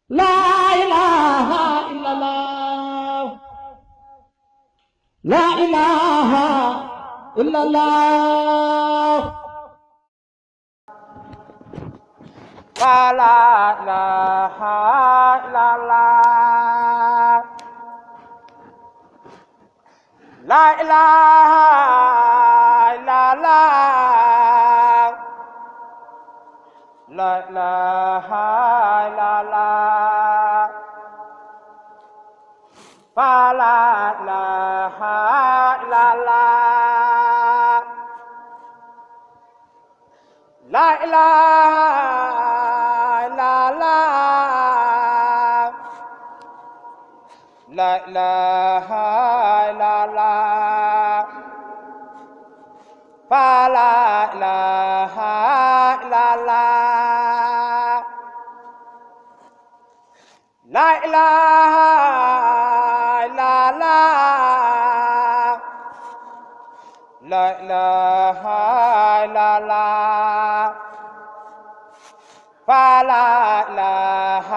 لا إله إلا الله لا إله إلا الله لا إله إلا الله لا إله إلا الله لا إله إلا الله فلا إله إلا الله لا إله إلا الله لا إله إلا الله فلا إله إلا الله لا إله إلا الله لا إله إلا الله فلا إله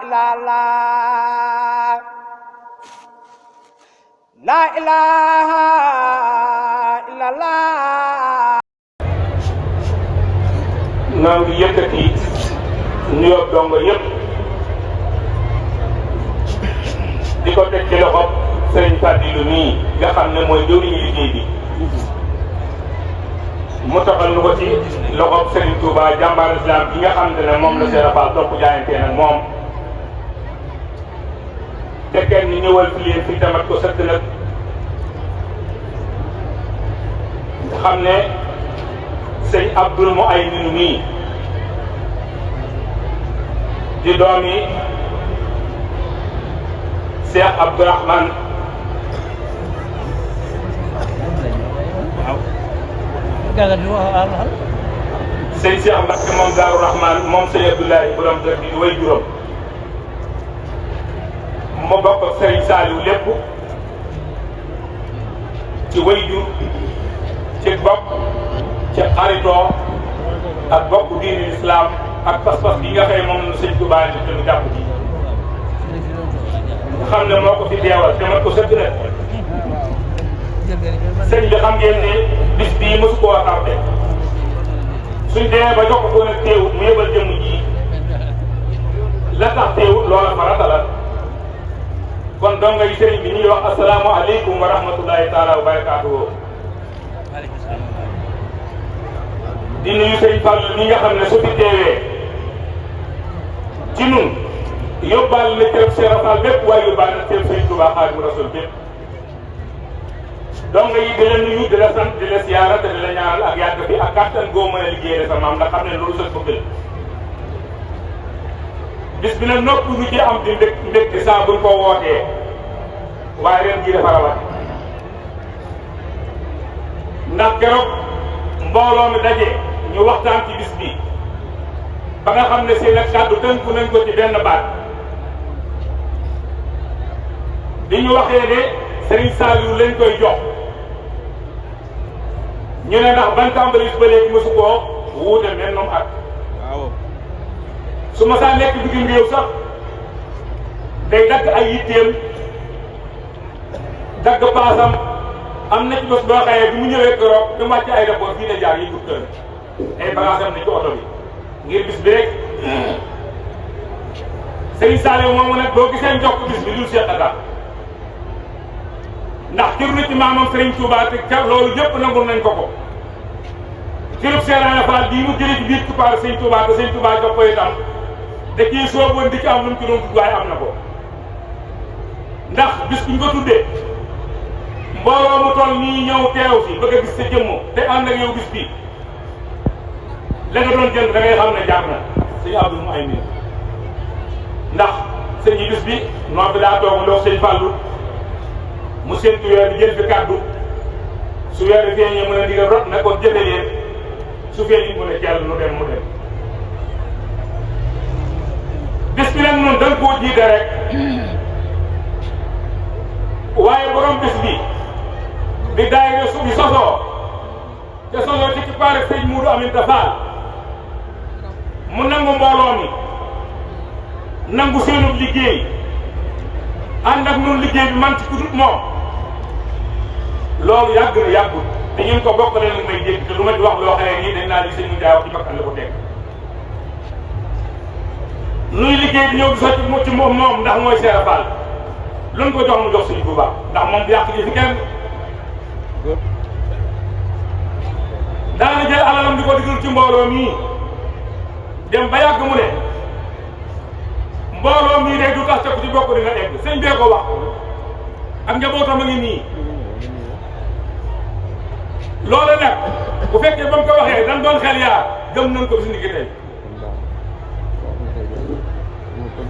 إلا الله لا إله إلا الله noo ngi yëkkati nuyoo dongo yëpp di ko teg ci loxob Serigne Fadilou nii nga xam ne mooy jëwriñu liggéey bi mu toxal nu ko ci loxob Serigne Touba jàmbaar islam bi nga xam ne moom la Cheikh Fall topp jaayantee nag moom te kenn ñu ñëwal fi leen fi tamat ko sëkk nag nga xam ne sëñ Abdoul mu ay minu mii di doomi Cheikh Abdourahmane sëñ Cheikh Mbacke moom Daaru Rahman moom sëñ Abdoulaye borom dër bi di way juróom mu bokk ak Serigne Saliou lépp ci way jur ci bokk ci xaritoo ak bokk diini islam ak pas-pas bi nga xëy moom la sëñ Touba di te mu jàpp ci nga xam ne moo ko fi teewal te man ko sëkk na sëñ bi xam ngeen ne bis bii mosu koo tardé suñ demee ba jox ko nag teewut mu yëbal jëmm ji la tax teewut loola farata la kon donc yi sëriñ bi ñuy wax asalaamaaleykum wa rahmatullahi taala wa barakaatuhu di nuyu sëriñ Fall mi nga xam ne su fi teewee ci nun yóbbaal na cërëb Cheikh Fall bépp waaye yóbbaal na cërëb sëriñ Touba Xaadimu Rasuul bépp donc yi di la nuyu di la sant di la siyaara te di la ñaanal ak yàgg fi ak kàttan goo mën a liggéeyee sa maam ndax xam ne loolu sa bëgg la bis bi nag nopp lu ci am di ndëkk saa buñ ko wootee waaye ren jii dafa rawat ndax keroog mbooloo mi daje ñu waxtaan ci bis bi ba nga xam ne seen ak kàddu tënku nañ ko ci benn baat bi ñu waxee ne Serigne Saliou lañ koy jox ñu ne ndax ban tàmbali ba léegi mosu koo wuute mel noonu at su ma saa nekk bitim réew sax day dagg ay yitteem dagg paasam am na ci bés boo xëyee bi mu ñëwee keroog bi mu wàcc aéroport fii la jaar yi dugg kër ay bagaasam nañ ci oto bi ngir bis bi rek Serigne Saliou moomu nag boo gisee jox ko bis bi dul Cheikh Ata ndax cër na ci maamam Serigne Touba te ca loolu yëpp nangul nañ ko ko cërub Cheikh Fall bii mu jëlee ci biir Touba Serigne Touba te Serigne Touba jox ko itam da ciy sooboon di ci am lu mu ci doon tudd waaye am na ko ndax bis bu ñu ko tuddee mbooloo mu toll nii ñëw teew si bëgg a gis sa jëmmo te ànd ak yow bis bi la nga doon jënd da ngay xam ne jaar na sëñ Abdou mu ay nii ndax sëñ yi bis bi noo bi daa toog ndox sëñ Fallou mu séntu weer bi jël fi kàddu su weer bi feeñee mën a ndigal rot na kon jëfe leen su feeñee mu ne ceel nu dem mu dem bis bi nag noonu dañ koo jiite rek waaye borom bis bi di daayira su bi sosoo te sosoo ci kippaare sëñ Moudou Aminta Fall mu nangu mbooloo mi nangu seenu liggéey ànd ak noonu liggéey bi man ci ku dul moom loolu yàgg na yàggul te ñun ko bokk na nag may dégg te lu ma di wax loo xamee nii dañ naa li sëñ mu jaay wax ci bakkan la ko teg nuy liggéey di ñëw di sotti ci moom ndax mooy Seera Fall luñ ko jox mu jox suñu Tuubaa ndax moom yàq ji fi kenn daana jël alalam di ko digal ci mbooloo mii dem ba yàgg mu ne mbooloo mii de du tax te ku ci bokk di nga egg sëñ bee ko wax ak njabootam a ngi nii loolu nag bu fekkee ba mu ko waxee dañ doon xel yaar gëm nañ ko bis ni ki tey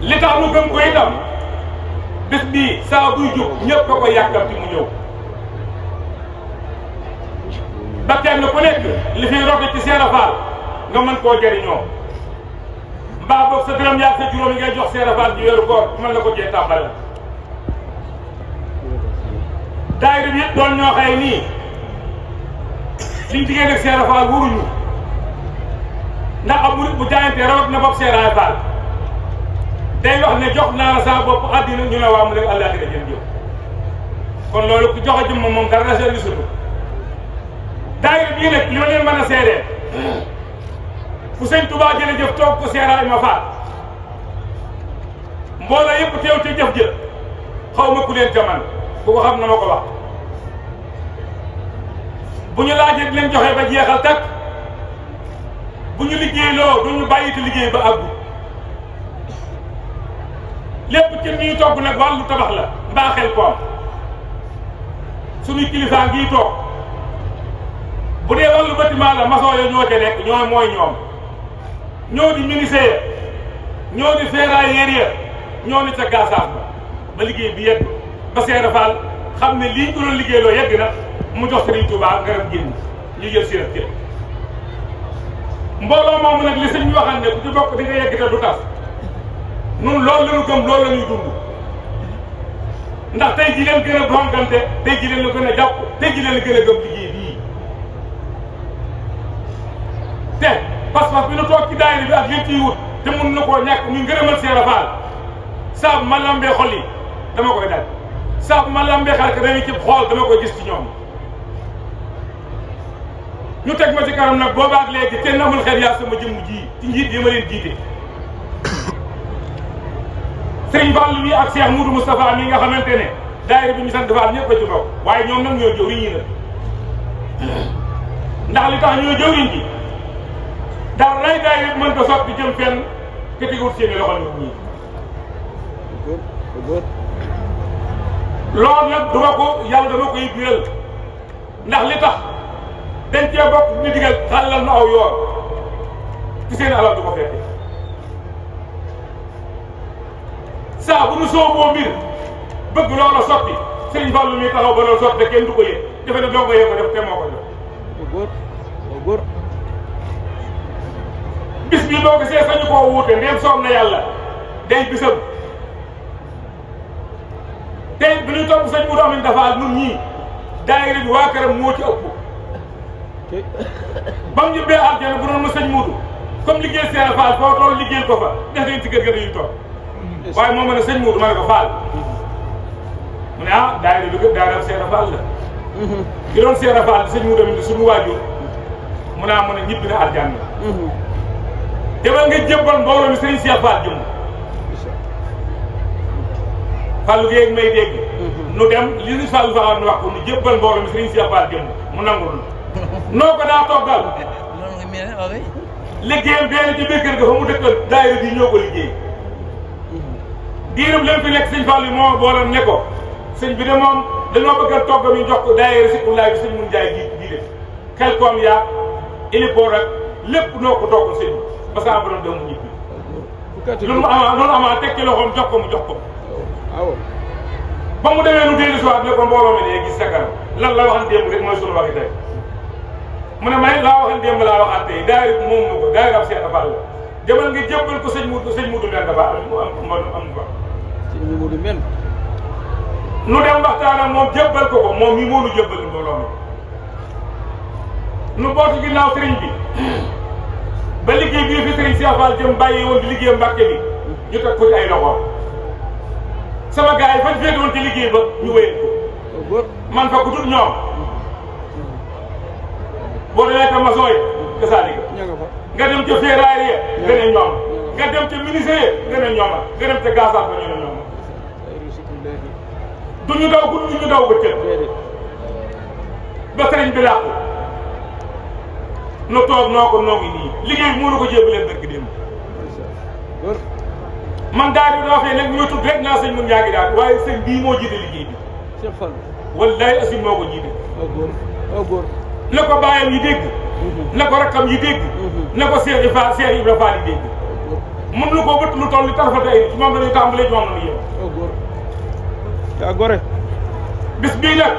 li tax mu gëm ko itam bis bii saa buy jub ñëpp ko koy yàkkamti mu ñëw ba kenn ku nekk li fiy rote ci Seera Fall nga mën koo jëriñoo mbaa boog sa dërëm yaag sa juróom yi ngay jox Seera Fall ji weeru koor mën la ko jee tàmbale daayira bi yëpp doon ñoo xëy nii liñ diggee nag Seera Fall wuruñu ndax ab murit bu jaayantee rawat na bopp Seera Fall day wax ne jox naa la saa bopp àddina ñu ne waa mu ne àllaaxira jën jëf kon loolu ku jox a jëm moom dara na seen sutu daayira bii nag li ma leen mën a seedee fu sëñ Touba jërëjëf toog ko Seera Ima Fall mbooloo yëpp teew te jëf jëf xaw ma ku leen ca man bu ko xam na ma ko wax bu ñu laajee dinañ joxe ba jeexal takk bu ñu liggéey loo du ñu bàyyi te liggéey ba àggu lépp ci ñuy togg nag wàllu tabax la mbaa xel koom suñuy kilifaa ngi toog bu dee wàllu bâtiment la maçon ya ñoo ca nekk ñoo mooy ñoom ñoo di menuisier ñoo di ferrailleur ya ñoo ne ca gasaas ba liggéey bi yegg ba Seera Fall xam ne lii ñu ko doon liggéey loo yegg na mu jox Serigne Touba ngaram génn ñu jël seen kër mbooloo moomu nag li sëñ ñu waxal ne ku ci bokk di nga yegg te du tas nun loolu la ñu gëm loolu la ñuy dund ndax tey ji leen gën a bonkante tey ji leen la gën a jàpp tey ji leen la gën a gëm liggéey bii te pas-pas bi nu toog ci daayira bi ak liñ ciy wut te mun na koo ñàkk muy ngërëmal Seera Fall saabu ma lambee xol yi dama koy daj saabu ma lambee xar ka dañuy ci xool dama koy gis ci ñoom ñu teg ma ci kanam nag boobaak léegi kenn amul xel yaa sama jëmm ji ci njiit yi ma leen jiite Sëriñ Fall mi ak Cheikh Moudou Moustapha mi nga xamante ne daayira bi ñu sant Fall ñëpp a ci bokk waaye ñoom nag ñoo jëwriñ ñi la ndax li tax ñoo jëwriñ ji daal lay daayira bi mën ko sotti jëm fenn ke tegul seeni loxo nit ñi loolu nag duma ko yàlla dama koy biral ndax li tax dañ cee bokk ñu digal xàllal na aw yoon ci seen alal du ko fekke saa bu nu sooboo mbir bëgg loola sotti Sëriñ Fallu mi taxaw ba loolu sotti te kenn du ko yëg defe ne doo ko yëg ko def te moo ko def góor bis bi boo ko see sañu koo wuute ndéem soob na yàlla day bisam tey bi ñuy topp sëñ Moudou Amin dafa nun ñii daayira bi waa këram moo ci ëpp ba mu ñibbee aljana bu doon ma sëñ Moudou comme liggéey Seera Fall foo toll liggéeyal ko fa def leen ci kër ga dañuy toog waaye moo ma ne sëñ Moudou ma ne ko Fall mu ne ah daayira bi kat daayira Seera Fall la di doon Seera Fall sëñ Moudou Amin di suñu waajur mu ne ah mu ne ñibbi na aljana demal nga jébbal mbooloo mi sëriñ Cheikh Fall jëm Fallou Gueye may dégg nu dem li ñu Fallou Fall nu wax ko nu jébbal mbooloo mi sëriñ Cheikh Fall jëm mu nangul noo ko daa toggal liggéeyam benn ci biir kër ga fa mu dëkkal daayira bi ñoo ko liggéey diiram leen fi nekk sëñ Fall yi moo boolam ne ko sëñ bi de moom dañoo bëgg a togg ñu jox ko daayira Sikulaay bi sëñ mun jaay ji de xel koom yaa ilipoor ak lépp noo ko togg sëñ ba saa borom dem mu ñibbi loolu amaa teg ci loxoom jox ko mu jox ko ba mu demee nu dellu si waat ne ko mbooloo mi de gis sa kanam lan la waxan démb rek mooy sunu waxi tey mu ne may laa waxan démb laa waxaat tey daayira bi moom na ko daayira ab Seera Fall la demal nga jébbal ko sëñ Moudou men dafa am fa sëñ Moudou men nu dem waxtaan ak moom jébbal ko moom mi moo nu jébbal mbooloo mi nu bootu ginnaaw sëriñ bi ba liggéey bii fi sëriñ Cheikh Fall jëm bàyyi woon di liggéey Mbàkke bi ñu teg ko ci ay loxoom sama gars yi fañ féetewoon ci liggéey ba ñu wéyal ko man fa ku dul ñoom boo demee ca maçon yi que ça nga dem ca ferraille ya nga ne ñoom nga dem ca menuisier ya nga ne ñoom nga dem ca gasaat ba ñu ne ñoom duñu daw guddi duñu daw bëccëg ba sëriñ bi làqu nu toog noo ko noo ngi nii liggéey bi mënu ko jébalee barki démb man daal di doxee nag ñu tudd rek naa sëñ mun yaa ngi daal waaye sëñ bii moo jiite liggéey bi wallaay asim moo ko jiite na ko bàyyam yi dégg na ko rakkam yi dégg na ko Cheikh Ibra Fall yi dégg mën lu ko bëtt lu toll li tarfata ay ci moom dañuy tàmbalee ci moom la ñu yaa gore bis bii nag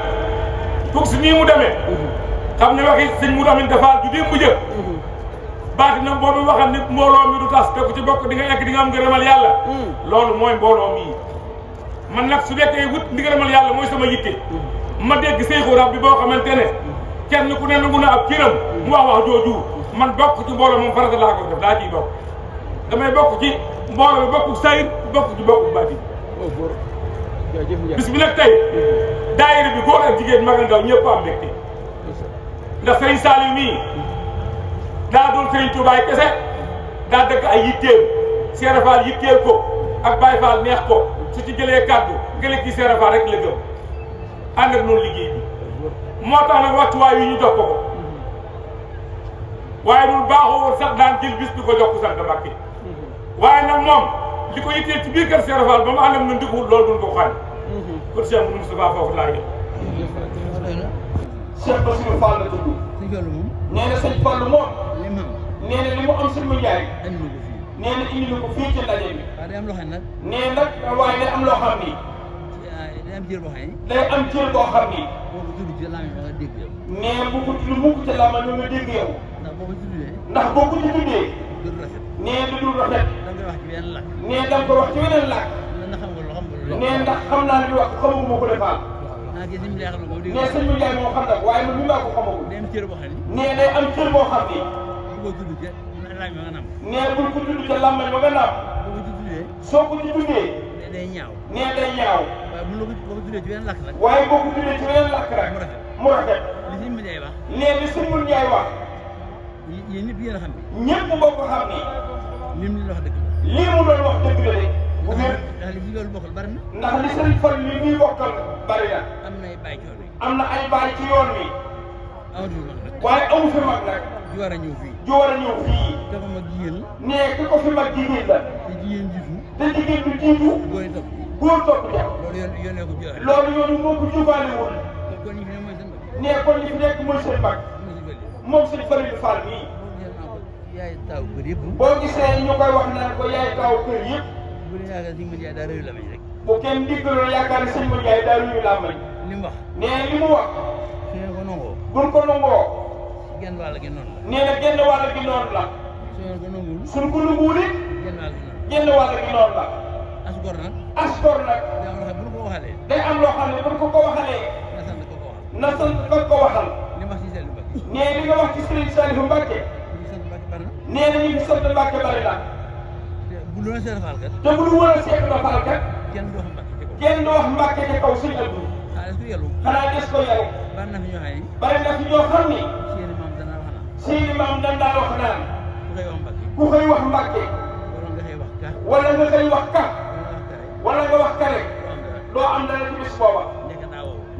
foog si nii mu demee xam ne waxi sëñ mu amin dafaal ju démb jë baati na boobu waxam ne mbooloo mi du tas te ku ci bokk di nga egg di nga am ngërëmal yàlla loolu mooy mbooloo mii man nag su nekkee wut ngërëmal yàlla mooy sama yitte ma dégg Seexu Rab bi boo xamante ne kenn ku ne nangu na ab cëram mu wax jooju man bokk ci mbooloo moom farata laa koy def daa ciy bokk damay bokk ci mbooloo mi bokku sayir bokk ci bokku baati bis bi nag tey daayira bi góor ak jigéen mag ak ndaw ñëpp am mbégte ndax Serigne Saliou mii daa doon Serigne Touba kese daa dëgg ay yitteem Seera Fall yitteel ko ak Baye Fall neex ko su ci jëlee kàddu ngële kii Seera Fall rek la gëm ànd ak noonu liggéey bi moo tax nag waxtuwaay yi ñu jox ko waaye ñun baaxoo woon sax daan jël bis bi ko jox ko sant Mbàkke waaye nag moom li ko yitteel ci biir kër Seera Fall ba mu ànd ak ñun dëggul loolu duñ ko xañ kër Cheikh Moustapha foofu laa yëg Cheikh Bassirou Fall la tudd nee na sëñ Fall moom nee na li mu am sëñ Ndiaye nee na indi na ko fii ci ndaje bi nee nag waaye day am loo xam ni day am cër boo xam ni nee bu ko tudd mukk ci lama ñu nga dégg yow ndax boo ko ci tuddee nee du dul rafet nee da nga ko wax ci weneen làkk nee ndax xam naa li wax xamaguma ko defaal nee sëñ Ndiaye moo xam nag waaye man mi maa ko xamagul nee day am cër boo xam ni nee bul ko tudd ca làmmañ ba nga naam soo ko ci tuddee nee day ñaaw waaye boo ko tuddee ci weneen làkk rek mu rafet nee li sëñ Ndiaye wax ñëpp boo ko xam ni lii mu doon wax dëgg la de bu wér ndax li sëriñ Fall li muy bokkal bari na am na ay baay ci yoon wi waaye amu fi mag nag ju war a ñëw fii nee ki ko fi mag jigéen la te jigéen du jiitu góor topp ja loolu yoonu moo ko jubaale woon nee kon li fi nekk mooy seen mag moom sëñ Falilou Fall mii boo gisee ñu koy wax naan ko yaay taaw kër yëpp bu kenn diggaloon yaakaar ne sëñ Ndiaye daa ruyu làmmañ nee li mu wax buñ ko nangoo nee na genn wàll gi noonu la suñ ko nanguwul it genn wàll gi noonu la asgor nag day am loo xam ne buñ ko waxalee na sant ko waxal nee li nga wax ci Serigne Saliou Mbacke nee na ñu fi sant Mbacke bari na te bu ñu war a seetlu ba faal kat kenn du wax Mbacke ca kaw suñu ëllëg xanaa des ko yaru bari na fi ñoo xam ni seeni maam dañ daan wax naan ku xëy wax Mbacke wala nga xëy wax ka wala nga wax ka rek doo am dara ci bis booba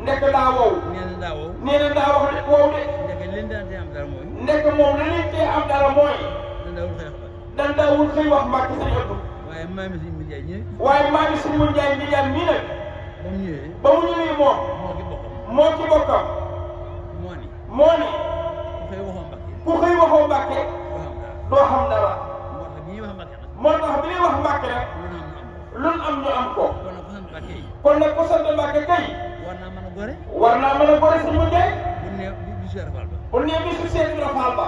nekk daa wow nee na daa wax wow de nekk moom la leen tee am dara mooy dan daawul xëy wax Mbacke sa ëpp waaye maami Sëñ Ndiaye Mbijaan mii nag ba mu ñëwee moom moo ci bokkam moo ni ku xëy waxoo Mbacke doo xam dara moo tax bi ñuy wax Mbacke nag luñ am ñu am ko kon nag ku sant Mbacke kay war naa mën a gore Sëñ Ndiaye bu nee bisu Cheikh Ibra Fall ba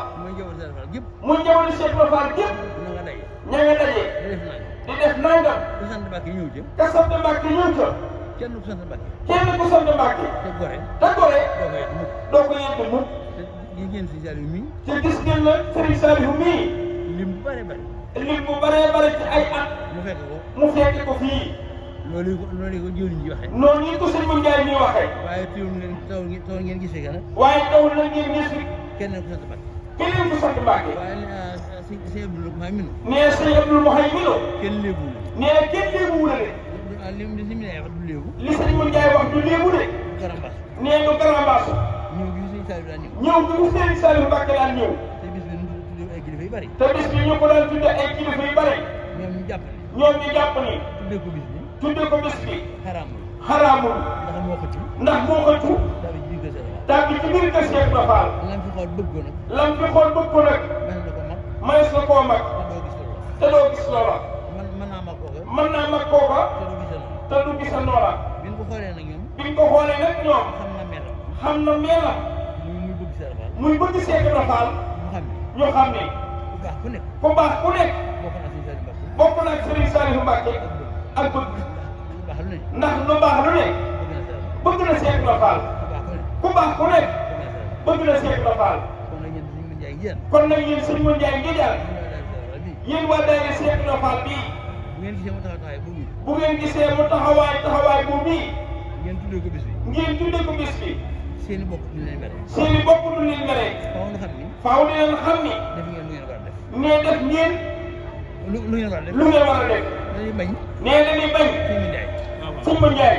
muy njabootu Cheikh Ibra Fall gépp ña nga daje di def nangam ka sant Mbacke ñëw ca kenn ku sant Mbacke te gore doo ko yedd mukk te gis ngeen la Serigne Saliou mii lim bu baree bare ci ay at mu fekk ko fii loolu ko jëwriñ ji waxee noonu ñu ko sëñ Mun Njaay mi waxee waaye teewul ngeen taw ngeen gisee gën a waaye tawul na ngeen gis fi kenn ku sant Mbàkke keneen ku sant Mbàkke waaye sëñ Abdou Mahay minu nee sëñ Abdul Mahay mino kenn léebu nee kenn léebu wu la de lim li sëñ Njaay wax du léebu li sëñ Mun Njaay wax du léebu de garambas nee nu garambaasu ñëw gi sëñ Saliou daan ñëw ñëw bi mu sëñ Saliou Mbàkke daan ñëw te bis bi ñu tuddee ay kilifa yu bari te bis bi ñu ko daan tudde ay kilifa yu bari ñoom ñu jàpp ne ñoom ñu jàpp ni tuddee ko bis bi tudde ko bis bi xaraamul xaraamul ndax moo xëcc ndax moo xëccu dabi ci biir kër Sëriñ Fall tàbbi ci biir kër Cheikh Ibra Fall lam fi xool bëgg ko nag lam fi xool bëgg ko nag mën na ko mag manes na koo mag te doo gis loolu te doo gis loola mën naa mag kooka mën naa mag kooka te doo gis loolu te du gisa noola bi ñu ko xoolee nag ñoom biñ ko xoolee nag ñoom xam na melam xam na meelam muy bëgg Sëriñ Fall muy bëgg Cheikh Ibra Fall mu xam ne ñu xam ni ku baax ku nekk ku baax ku nekk bokk na si Sëriñ Mbàkke bokk na ak Serigne Saliou Mbacke ak bëgg ku baax lu ne ndax lu baax lu ne bëgg na Sëriñ Fall bëgg na Cheikh Ibra Fall ku baax ku ne ku baax ku nekk bëgg na Sëriñ Fall bëgg na Cheikh Ibra Fall kon nag yéen suñu mën jaay ngeen kon nag yéen sëñ Mun Njaay ngi daal yéen waa daayira Cheikh Ibra Fall bii bu ngeen gisee mu taxawaay boobu bu ngeen gisee mu taxawaay bu bii ngeen tuddee ko bis bi ngeen tuddee ko bis bi seeni bokk ñu leen mere seeni bopp du leen mere faaw nga xam ni faaw di leen xam ni def ngeen lu ngeen war a def nee def ngeen lu ngeen war a def lu ngeen war a def dañuy bañ nee dañuy bañ sëñ bi Njaay sëñ Mun Njaay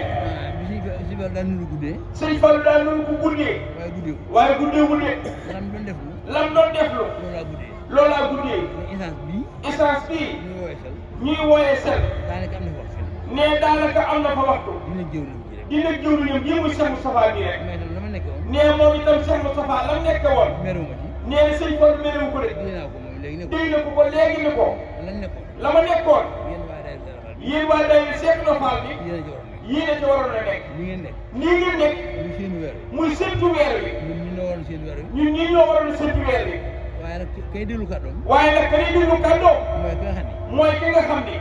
bi si daan nuru guddee sëñ Fall daal lu ko guddee waaye guddeewu waaye guddeewul de lam doon def lu lam doon def lu loolaa guddee loolaa guddee mais essence bii essence bii ñu woowee sel ñuy wooyee sel daanaka am na fa wax fenn nee daanaka am na fa waxtu dina jëw nañ ci rek dina jëwriñam ji muy Cheikh Moustapha bii rek mais itam la ma nekkoon nee moom itam Cheikh Moustapha la nekke woon meruma ci nee na sëñ Fall merewu ko de dee naa ko moom léegi ne ko dégg na ko léegi ni ko lan nekkoon la ma nekkoon yéen waa daayira Sëriñ Fall bi yéen waa daayira Cheikh Ibra Fall bi yéen a ci waroon nekk yéen a ci waroon a nekk li ngeen nekk nii ngeen nekk muy seeni weer muy séntu weer wi wi ñun ñu ne woon seen weer wi ñun ñii ñoo waroon a séntu weer wi waaye nag kay déglu kàddoom waaye nag ka ni déglu kàddoo mooy ki nga xam ni mooy ki nga xam ni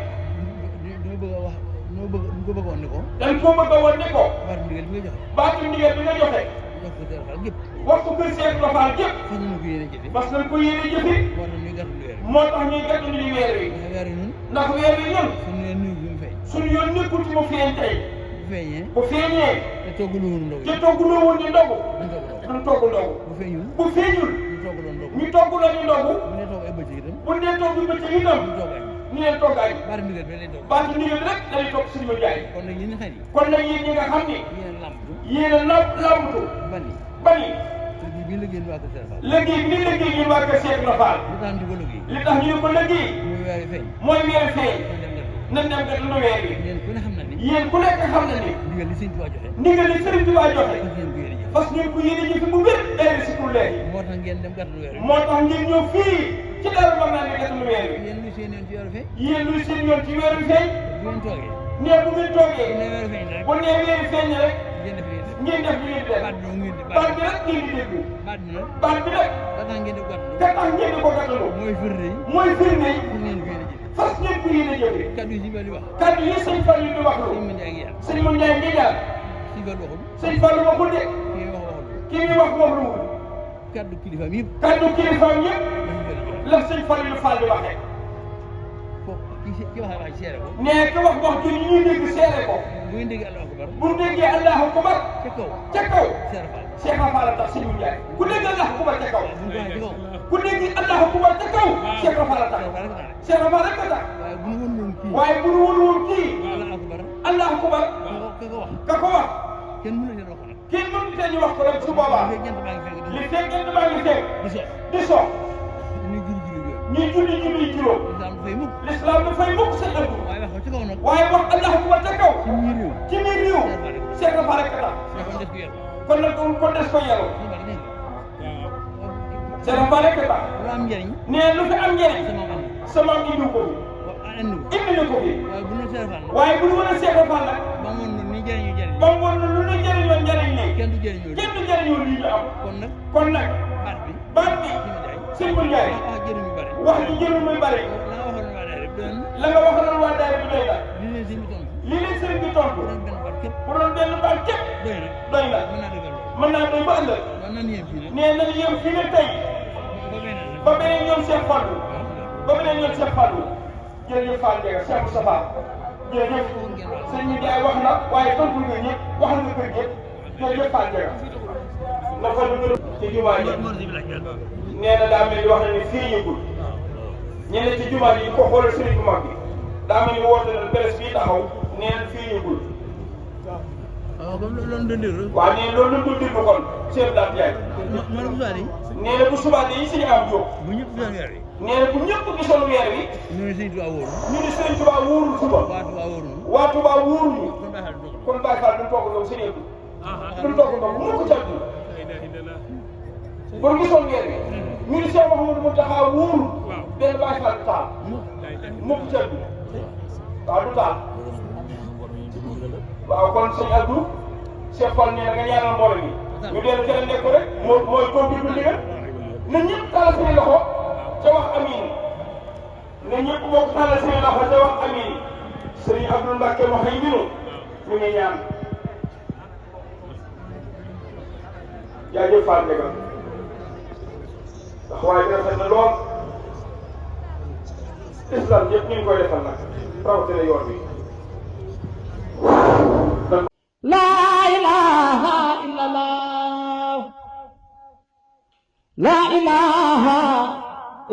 dama bëgg a wax ñu ko bëgg a woon ni ko dañ ko bëgg a woon ni ko war ndigal bi nga joxe baatu ndigal bi nga joxe jox ko Sëriñ Fall gépp wax ko kër Cheikh Ibra Fall gépp fas nañu ko yéene jëfe parce que nañ ko yéene jëfi moo tax ñuy gàttal weer wi moo tax ñuy gàttu ni weer wi ndax weer wi ñun ndax weer wi ñun suñu leen nuyu bi mu feeñ suñu yoon nekkul ci mu feeñ tey bu feeñee bu feeñee te toggalu woon ndogu te togguloo woon ñu ndogu duñ togg ndogu duñ togg ndogu bu feeñul bu feeñul ñu togg doon ndogu ñu togg la ñu ndogu bu ne togg ay bëccëg itam bu dee togg bëccëg itam ñu togg añ ñu leen togg añ bari ndigal bi lañ togg baatu ndigal bi rek dañuy toog suñu jaay kon nag yéen ñi xam ni kon nag yéen ñi nga xam ni yéen a làmp yéen a làmbatu bani bani te bii liggéey bi waa ko Sëriñ Fall liggéey bi ni liggéey ñun waa kër Cheikh Ibra Fall li tax ñu ko liggéey li tax ñu ko liggéey muy weer wi feeñ mooy weer feeñ ñu dem def nañ dem kat lu weer wi yéen ku ne xam na ni yéen ku nekk xam na ni ndigal li Sëriñ Tuubaa joxe ndigal li Sëriñ Tuubaa joxe fas ngeen ko yéene jëf parce que ngeen ko yéene jëfi bu wér day si pour léegi moo tax ngeen dem gàttal weer wi moo tax ngeen ñëw fii ci dara war naa ne kat lu weer wi yéen lu seen yoon ci weer wi feeñ yéen luy seen yoon ci weer wi feeñ bu ngeen toogee nee bu ngeen toogee bu ne weer wi feeñ rek bu nee weer wi feeñ rek ngeen def li ngeen def li ngeen def baat bi ngeen di baat bi rek ngeen di déglu baat bi nag baat bi nag da tax ngeen di ka gàttal tax ngeen di ko gàttalu mooy firnde yi mooy firnde yi fu ngeen ko yéene jëf fas ngeen ko yéene jëfe kaddu yi si ba di wax kaddu yi sëñ Fall yi di wax lu sëñ ma njaay ngi yàlla sëñ Mun Njaay ngi jaar si Fall waxul sëñ Fall waxul de kii wax waxul kii muy wax lu kaddu kilifaam yëpp kaddu kilifaam yëpp dañu bëri joxe la sëñ Fall yu Fall di waxee foofu ki wax wax seere ko nee ka wax ju ñu ñuy dégg seere ko bu ngeen déggee Allahu akbar bu déggee Allahu akbar ca kaw ca kaw seere Fall Cheikh Fall tax sëñ Mun Njaay ku dégg Allahu akbar ca kaw bu ñu ko waxee ca kaw ku dégg Allahu akbar ca kaw Cheikh Fall tax seere Fall rek tax Cheikh Fall rek tax waaye bu ñu woon noonu kii waaye bu ñu woon woon kii Allahu akbar Allahu akbar ka ko wax ka ko wax kenn mënu leen wax nag kenn mënut a ñu wax ko rek su boobaa bu fekkee jant baa ngi fekk li fekk jant baa ngi fekk di so di so dañuy jur jur yooyu ñuy julli juróom islam dafay mukk l'islam dafay mukk sa ëpp waaye wax ko ci kaw nag waaye wax Allahu akbar ca kaw ci biir réew ci biir réew Cheikh Fall rek tax ne kon def ko yor kon nag kon des ko yeloo ñu bari dégg Cheikh Fall rek tax lu am njëriñ nee lu fi am njëriñ sama am sama indi ko wax andi ko fi indi na ko fi waaye bu ñu seere Fall nag waaye bu ñu mën a Cheikh Fall nag ba moon noonu ni jëriñu jëriñ ba mu woon lu ñu jëriñoon njëriñ lii kenn du jëriñoo kenn du jëriñoo lii ñu am kon nag kon nag baat bi baat bi sëñ ma jaay sëñ Mun Njaay wax jëriñ yu bari wax ji jëriñ muy bari la nga waxoon waa daara bi doon la nga waxaloon waa daara bi doy na li leen sëñ bi tontu lii leen sëriñ bi tontu bu doon benn baat képp bu doon benn baat képp doy na doy na mën naa dëggal loolu mën naa doy ba ëllëg waaw nan yem fii nag nee nañu yem fii ne tey ba beneen nag ba beneen ñoom Cheikh Fallou ba beneen ñoom Cheikh Fallou jërëjëf Fall Ndiaga Cheikh Moustapha jërëjëf sëñ bi Ndiaye wax na waaye tontu nga ñëpp waxal nga kër yëpp jërëjëf Fall Ndiaga na fa ñu ci jumaa ji nee na daa mel ni wax na ni fii yëgul ñeneen ci jumaa ji ko xoolal sëriñ bu mag bi daa mel ni woote na presse bii taxaw nee na fii yëgul waaw comme loolu doon déglu. waaw nee na loolu lañ doon déglu kon Cheikh Dame Ndiaye nee na bu subaa yi suñu am jóg bu ñëpp gisoon weer wi. nee na bu ñëpp gisoon weer wi ñu ne Sëñ Tuubaa wóorul. ñu ni Sëriñ Tuubaa wóorul suba waa Tuubaa wóorul. waa Tuubaa wóoruñu kon Baye Fall du kon Baye Fall duñ dogal. togg ndox sëñ bi duñ togg ndox mu ko jàpp bu gisoon weer wi ñu ni Cheikh Mouhamadou Mountakha wóorul benn Baye Fall du taal mukk jàpp waaw du taal waaw kon sëñ Abdou Cheikh Fall nee na nga ñaanal mbooloo mi ñu dellu ca la nekk rek mooy conduire bu ndigal na ñëpp tàllal seen loxo ca wax amiin na ñëpp bokk tàllal seen loxo ca wax amiin sëriñ Abdou Mbacke moo xëy mbinu ñu ngi ñaan jaajëf Fall Ndiaga ndax waaye rafet na lool islam yëpp ñu ngi koy defal nag rawatina yoon bi La ilaha illallah. La ilaha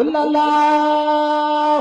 illallah.